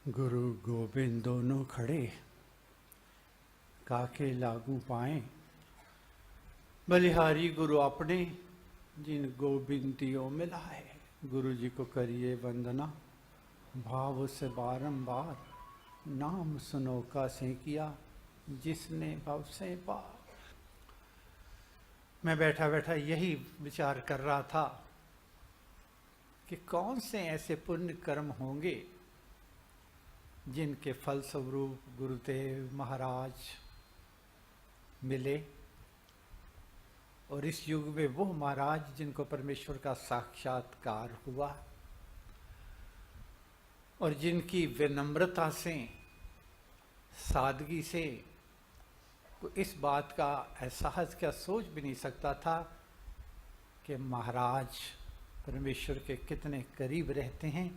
गुरु गोबिंद दोनों खड़े, काके लागू पाए। बलिहारी गुरु अपने, जिन गोबिंदियों मिलाए। गुरु जी को करिए वंदना, भाव से बारंबार। नाम सुनो का से किया, जिसने भव से पार। मैं बैठा बैठा यही विचार कर रहा था कि कौन से ऐसे पुण्य कर्म होंगे जिनके फलस्वरूप गुरुदेव महाराज मिले, और इस युग में वो महाराज जिनको परमेश्वर का साक्षात्कार हुआ और जिनकी विनम्रता से, सादगी से इस बात का एहसास क्या सोच भी नहीं सकता था कि महाराज परमेश्वर के कितने करीब रहते हैं।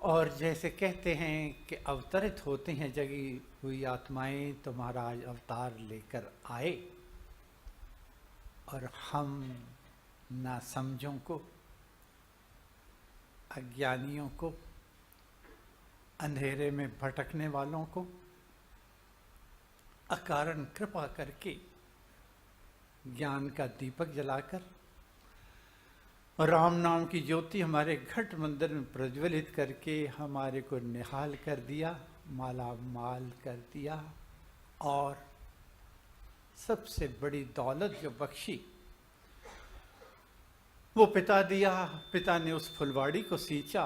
और जैसे कहते हैं कि अवतरित होते हैं जगी हुई आत्माएं, तो महाराज अवतार लेकर आए और हम ना समझों को, अज्ञानियों को, अंधेरे में भटकने वालों को अकारण कृपा करके ज्ञान का दीपक जलाकर और राम नाम की ज्योति हमारे घट मंदिर में प्रज्वलित करके हमारे को निहाल कर दिया, माला माल कर दिया। और सबसे बड़ी दौलत जो बख्शी वो पिता दिया। पिता ने उस फुलवाड़ी को सींचा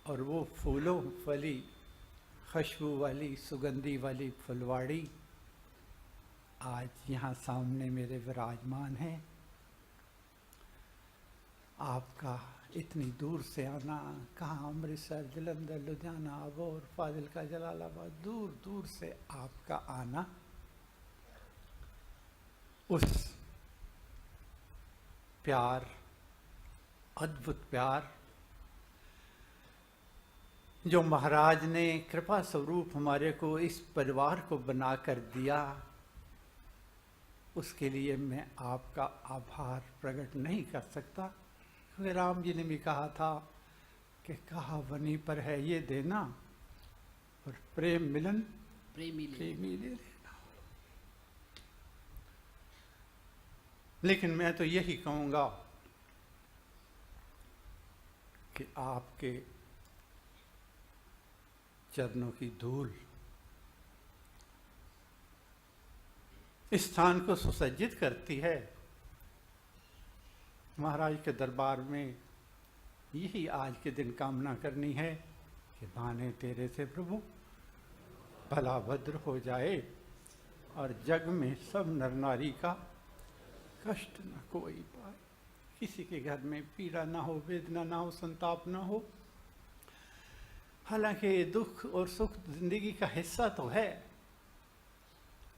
और वो फूलों वाली, खुशबू वाली, सुगंधी वाली फुलवाड़ी आज यहाँ सामने मेरे विराजमान है। आपका इतनी दूर से आना, कहाँ अमृतसर, जलंधर, लुधियाना, अबोहर, फाजिलका, जलालाबाद, दूर दूर से आपका आना, उस प्यार, अद्भुत प्यार जो महाराज ने कृपा स्वरूप हमारे को इस परिवार को बनाकर दिया, उसके लिए मैं आपका आभार प्रकट नहीं कर सकता। क्योंकि राम जी ने भी कहा था कि कहा वनी पर है ये देना और प्रेम मिलन प्रेमी ले लेना। लेकिन मैं तो यही कहूँगा कि आपके चरणों की धूल इस स्थान को सुसज्जित करती है। महाराज के दरबार में यही आज के दिन कामना करनी है कि भाने तेरे से प्रभु भला भद्र हो जाए और जग में सब नर नारी का कष्ट न कोई पाए। किसी के घर में पीड़ा ना हो, वेदना ना हो, संताप ना हो। हालांकि दुख और सुख जिंदगी का हिस्सा तो है,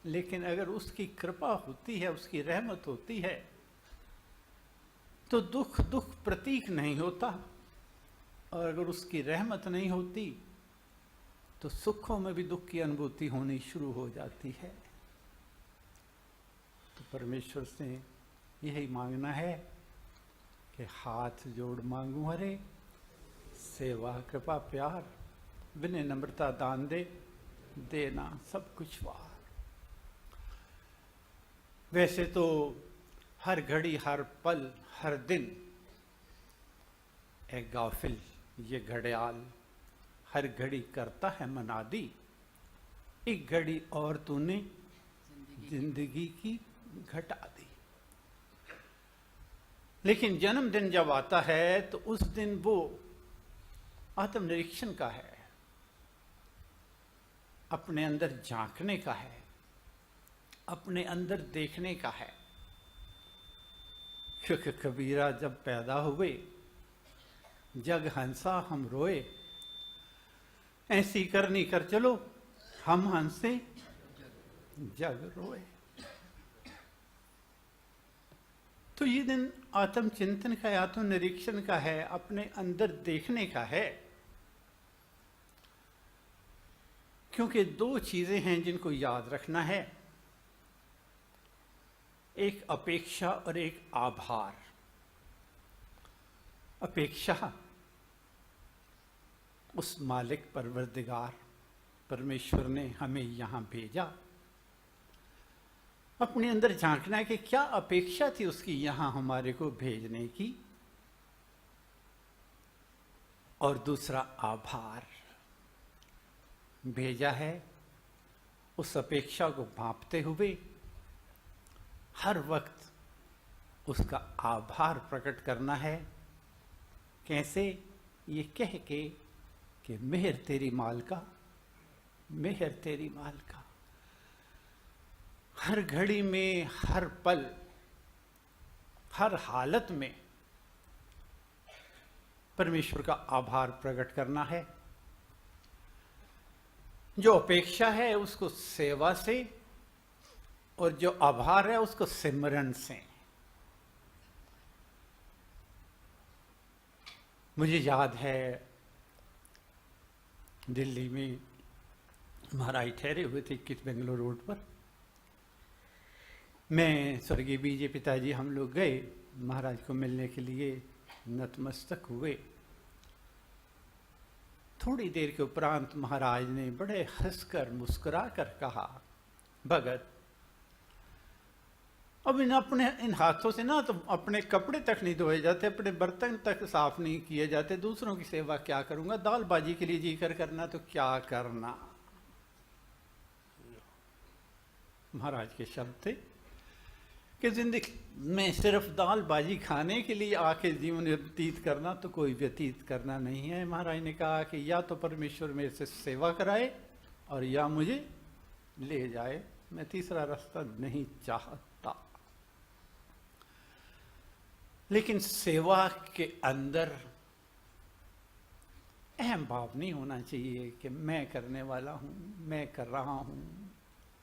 लेकिन अगर उसकी कृपा होती है, उसकी रहमत होती है, तो दुख दुख प्रतीक नहीं होता। और अगर उसकी रहमत नहीं होती तो सुखों में भी दुख की अनुभूति होनी शुरू हो जाती है। तो परमेश्वर से यही मांगना है कि हाथ जोड़ मांगू हरे, सेवा कृपा प्यार, विनय नम्रता दान दे, देना सब कुछ वार। वैसे तो हर घड़ी, हर पल, हर दिन एक गाफिल ये घड़ियाल हर घड़ी करता है मनादी, एक घड़ी और तूने जिंदगी की घटा दी। लेकिन जन्मदिन जब आता है तो उस दिन वो आत्मनिरीक्षण का है, अपने अंदर झांकने का है, अपने अंदर देखने का है। क्योंकि कबीरा जब पैदा हुए, जग हंसा हम रोए, ऐसी करनी कर चलो हम हंसे जग रोए। तो ये दिन आत्मचिंतन का, आत्मनिरीक्षण का है, अपने अंदर देखने का है। क्योंकि दो चीजें हैं जिनको याद रखना है, एक अपेक्षा और एक आभार। अपेक्षा उस मालिक परवरदिगार परमेश्वर ने हमें यहाँ भेजा। अपने अंदर झांकना है कि क्या अपेक्षा थी उसकी यहाँ हमारे को भेजने की, और दूसरा आभार। भेजा है उस अपेक्षा को भांपते हुए हर वक्त उसका आभार प्रकट करना है। कैसे? ये कह के कि मेहर तेरी मालिका, मेहर तेरी मालिका। हर घड़ी में, हर पल, हर हालत में परमेश्वर का आभार प्रकट करना है। जो अपेक्षा है उसको सेवा से, और जो आभार है उसको सिमरन से। मुझे याद है दिल्ली में महाराज ठहरे हुए थे 21 बेंगलोर रोड पर। मैं स्वर्गीय बीजे पिताजी हम लोग गए महाराज को मिलने के लिए, नतमस्तक हुए। थोड़ी देर के उपरांत महाराज ने बड़े हंसकर मुस्कुरा कर कहा, भगत अब इन हाथों से ना तो अपने कपड़े तक नहीं धोए जाते, अपने बर्तन तक साफ नहीं किए जाते, दूसरों की सेवा क्या करूंगा? दाल बाजी के लिए जी कर करना तो क्या करना। महाराज के शब्द थे कि जिंदगी में सिर्फ दाल बाजी खाने के लिए आके जीवन व्यतीत करना तो कोई व्यतीत करना नहीं है। महाराज ने कहा कि या तो परमेश्वर मेरे से सेवा कराए और या मुझे ले जाए, मैं तीसरा रास्ता नहीं चाहता। लेकिन सेवा के अंदर अहम भाव नहीं होना चाहिए कि मैं करने वाला हूं, मैं कर रहा हूं।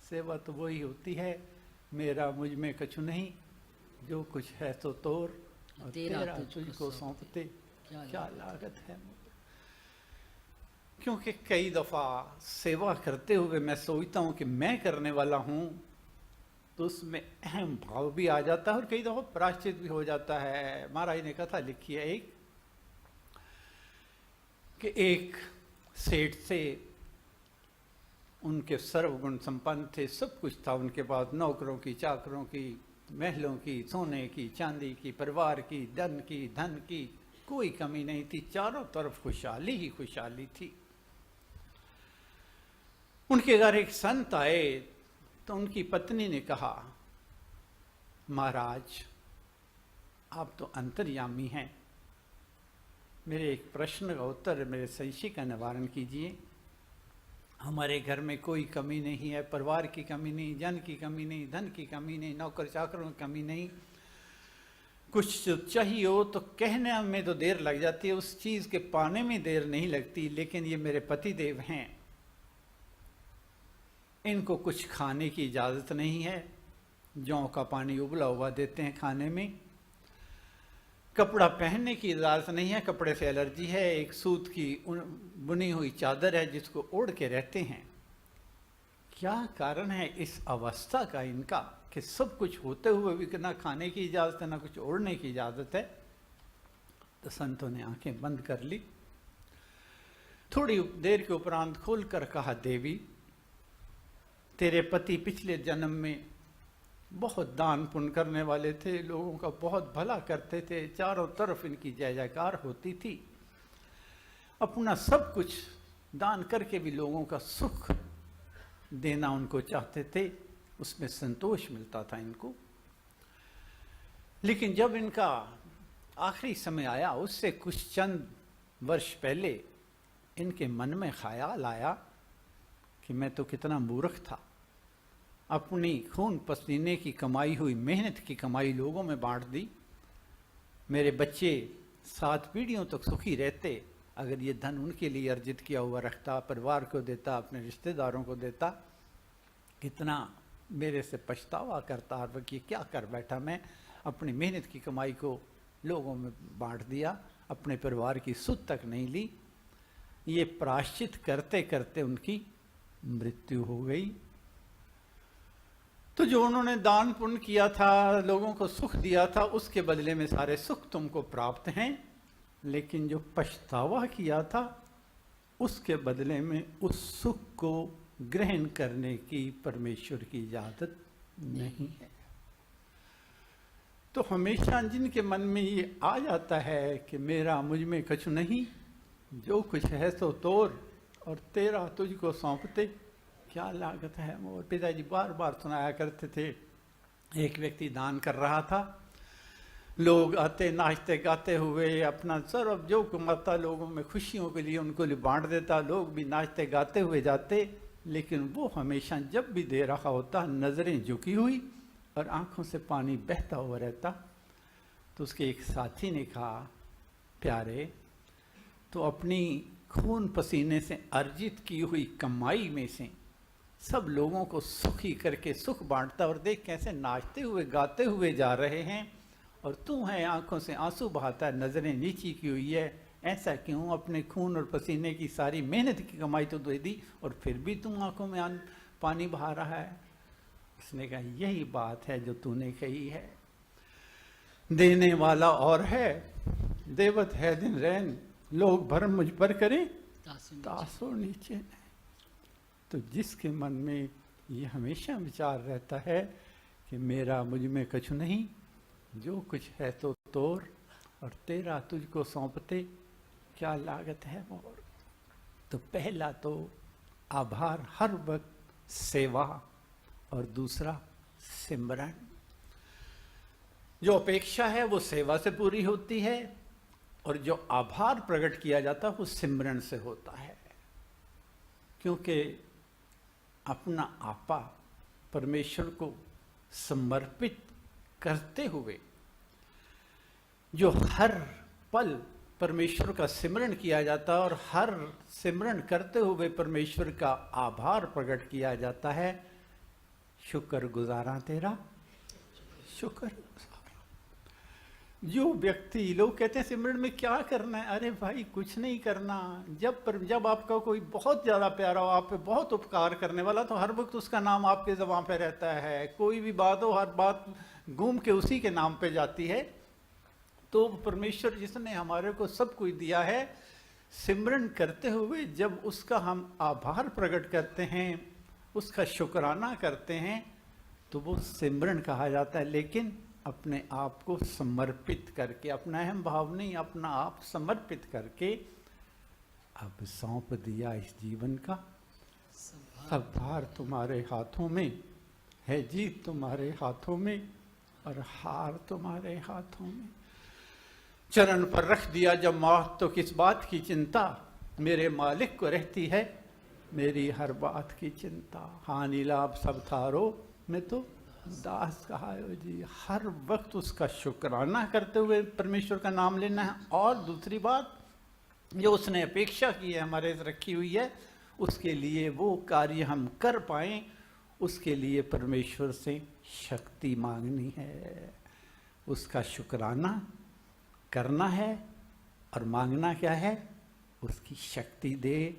सेवा तो वही होती है, मेरा मुझ में कछु नहीं, जो कुछ है तो तोर और तेरा तुझको सौंपते क्या लागत है। क्योंकि कई दफा सेवा करते हुए मैं सोचता हूं कि मैं करने वाला हूं, तो उसमें अहम भाव भी आ जाता है और कई दफा प्रायश्चित भी हो जाता है। महाराज ने कथा लिखी है एक सेठ से, उनके सर्वगुण संपन्न थे, सब कुछ था उनके पास, नौकरों की, चाकरों की, महलों की, सोने की, चांदी की, परिवार की, धन की कोई कमी नहीं थी, चारों तरफ खुशहाली ही खुशहाली थी। उनके घर एक संत आए तो उनकी पत्नी ने कहा, महाराज आप तो अंतर्यामी हैं, मेरे एक प्रश्न का उत्तर, मेरे संशय का निवारण कीजिए। हमारे घर में कोई कमी नहीं है, परिवार की कमी नहीं, जन की कमी नहीं, धन की कमी नहीं, नौकर चाकरों की कमी नहीं। कुछ चाहिए हो तो कहने में तो देर लग जाती है, उस चीज के पाने में देर नहीं लगती। लेकिन ये मेरे पति देव हैं, इनको कुछ खाने की इजाजत नहीं है, जौ का पानी उबला हुआ देते हैं खाने में। कपड़ा पहनने की इजाजत नहीं है, कपड़े से एलर्जी है। एक सूत की बुनी हुई चादर है जिसको ओढ़ के रहते हैं। क्या कारण है इस अवस्था का इनका कि सब कुछ होते हुए भी ना खाने की इजाजत है, ना कुछ ओढ़ने की इजाजत है। तो संतों ने आंखें बंद कर ली। थोड़ी देर के उपरांत खोलकर कहा, देवी तेरे पति पिछले जन्म में बहुत दान पुण्य करने वाले थे, लोगों का बहुत भला करते थे, चारों तरफ इनकी जय जयकार होती थी, अपना सब कुछ दान करके भी लोगों का सुख देना उनको चाहते थे, उसमें संतोष मिलता था इनको। लेकिन जब इनका आखिरी समय आया, उससे कुछ चंद वर्ष पहले इनके मन में ख्याल आया कि मैं तो कितना मूर्ख था, अपनी खून पसीने की कमाई हुई, मेहनत की कमाई लोगों में बांट दी। मेरे बच्चे 7 पीढ़ियों तक सुखी रहते अगर ये धन उनके लिए अर्जित किया हुआ रखता, परिवार को देता, अपने रिश्तेदारों को देता। कितना मेरे से पछतावा करता हर वक्त, ये क्या कर बैठा मैं, अपनी मेहनत की कमाई को लोगों में बांट दिया, अपने परिवार की सुध तक नहीं ली। ये प्रायश्चित करते करते उनकी मृत्यु हो गई। तो जो उन्होंने दान पुण्य किया था, लोगों को सुख दिया था, उसके बदले में सारे सुख तुमको प्राप्त हैं। लेकिन जो पछतावा किया था उसके बदले में उस सुख को ग्रहण करने की परमेश्वर की इजाजत नहीं है। तो हमेशा जिनके मन में ये आ जाता है कि मेरा मुझ में कुछ नहीं, जो कुछ है सो तोड़ और तेरा तुझको सौंपते क्या लागत है मोर। पिताजी बार बार सुनाया करते थे, एक व्यक्ति दान कर रहा था, लोग आते नाचते गाते हुए अपना सर्व जो कमाता लोगों में खुशियों के लिए उनको लिए बांट देता, लोग भी नाचते गाते हुए जाते, लेकिन वो हमेशा जब भी दे रहा होता नज़रें झुकी हुई और आंखों से पानी बहता हुआ रहता। तो उसके एक साथी ने कहा, प्यारे तो अपनी खून पसीने से अर्जित की हुई कमाई में से सब लोगों को सुखी करके सुख बांटता, और देख कैसे नाचते हुए गाते हुए जा रहे हैं, और तू है आंखों से आंसू बहाता है, नज़रें नीची की हुई है, ऐसा क्यों? अपने खून और पसीने की सारी मेहनत की कमाई तो दे दी और फिर भी तुम आंखों में पानी बहा रहा है। उसने कहा, यही बात है जो तूने कही है, देने वाला और है, देवत है दिन रैन, लोग भरम मुझ पर करें तासो नीचे। तो जिसके मन में ये हमेशा विचार रहता है कि मेरा मुझ में कुछ नहीं, जो कुछ है तो तोड़ और तेरा तुझको सौंपते क्या लागत है मोर। तो पहला तो आभार, हर वक्त सेवा, और दूसरा सिमरन। जो अपेक्षा है वो सेवा से पूरी होती है, और जो आभार प्रकट किया जाता है वो सिमरन से होता है। क्योंकि अपना आपा परमेश्वर को समर्पित करते हुए जो हर पल परमेश्वर का सिमरन किया जाता है, और हर सिमरन करते हुए परमेश्वर का आभार प्रकट किया जाता है, शुक्र गुजारा तेरा शुक्र। जो व्यक्ति, लोग कहते हैं सिमरन में क्या करना है, अरे भाई कुछ नहीं करना। जब आपका कोई बहुत ज़्यादा प्यारा हो, आप पे बहुत उपकार करने वाला, तो हर वक्त उसका नाम आपके ज़बान पे रहता है। कोई भी बात हो, हर बात घूम के उसी के नाम पे जाती है। तो परमेश्वर जिसने हमारे को सब कुछ दिया है, सिमरन करते हुए जब उसका हम आभार प्रकट करते हैं, उसका शुक्राना करते हैं, तो वो सिमरन कहा जाता है। लेकिन अपने आप को समर्पित करके, अपना अहम भाव नहीं, अपना आप समर्पित करके, अब सौंप दिया इस जीवन का सब भार तुम्हारे हाथों में है, जीत तुम्हारे हाथों में और हार तुम्हारे हाथों में। चरण पर रख दिया जब मौत, तो किस बात की चिंता, मेरे मालिक को रहती है मेरी हर बात की चिंता। हानि लाभ सब थारो, मैं तो दास कहा जी। हर वक्त उसका शुक्राना करते हुए परमेश्वर का नाम लेना है। और दूसरी बात, जो उसने अपेक्षा की है हमारे रखी हुई है, उसके लिए वो कार्य हम कर पाएं, उसके लिए परमेश्वर से शक्ति मांगनी है। उसका शुक्राना करना है और मांगना क्या है, उसकी शक्ति दे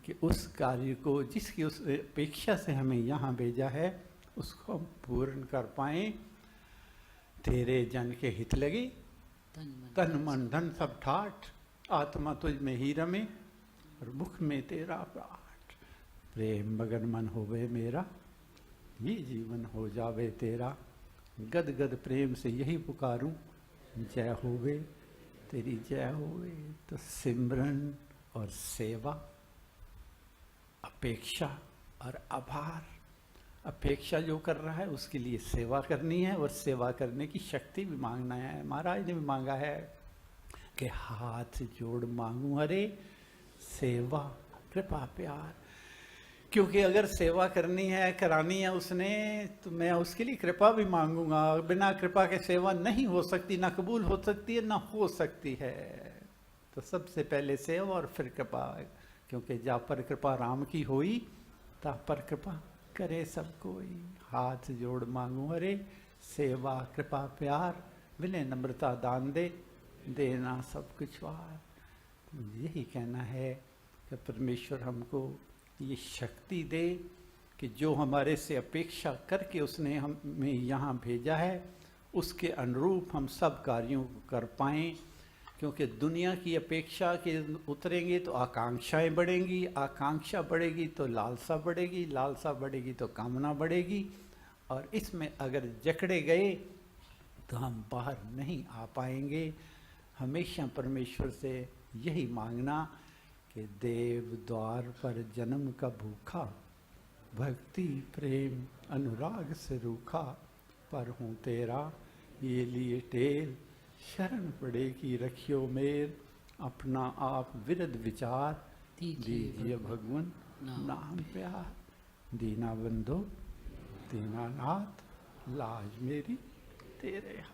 कि उस कार्य को, जिसकी उस अपेक्षा से हमें यहाँ भेजा है, उसको हम पूर्ण कर पाएं। तेरे जन के हित लगी, तन मन धन सब ठाठ, आत्मा तुझ में ही रमे और मुख में तेरा पाठ। प्रेम मगन मन होवे मेरा, ये जीवन हो जावे तेरा। गद गद प्रेम से यही पुकारूं, जय होवे तेरी जय होवे। तो सिमरन और सेवा, अपेक्षा और आभार। अपेक्षा जो कर रहा है उसके लिए सेवा करनी है, और सेवा करने की शक्ति भी मांगना है। महाराज ने भी मांगा है कि हाथ जोड़ मांगू अरे सेवा कृपा प्यार। क्योंकि अगर सेवा करनी है, करानी है उसने, तो मैं उसके लिए कृपा भी मांगूंगा। बिना कृपा के सेवा नहीं हो सकती, ना कबूल हो सकती है, ना हो सकती है। तो सबसे पहले सेवा और फिर कृपा, क्योंकि जा पर कृपा राम की होई, ता पर कृपा करे सब कोई। हाथ जोड़ मांगू अरे सेवा कृपा प्यार, विनय नम्रता दान दे, देना सब कुछ वार। यही कहना है कि परमेश्वर हमको ये शक्ति दे कि जो हमारे से अपेक्षा करके उसने हमें यहाँ भेजा है, उसके अनुरूप हम सब कार्यों को कर पाएँ। क्योंकि दुनिया की अपेक्षा के उतरेंगे तो आकांक्षाएं बढ़ेंगी, आकांक्षा बढ़ेगी तो लालसा बढ़ेगी, लालसा बढ़ेगी तो कामना बढ़ेगी, और इसमें अगर जकड़े गए तो हम बाहर नहीं आ पाएंगे। हमेशा परमेश्वर से यही मांगना कि देव द्वार पर जन्म का भूखा, भक्ति प्रेम अनुराग से रूखा, पर हूँ तेरा ये लिए टेर, शरण पड़ेगी रखियो मेर, अपना आप विरद विचार, दीजिए भगवन नाम प्यार, दीना बंधो दीनानाथ, लाज मेरी तेरे हाथ।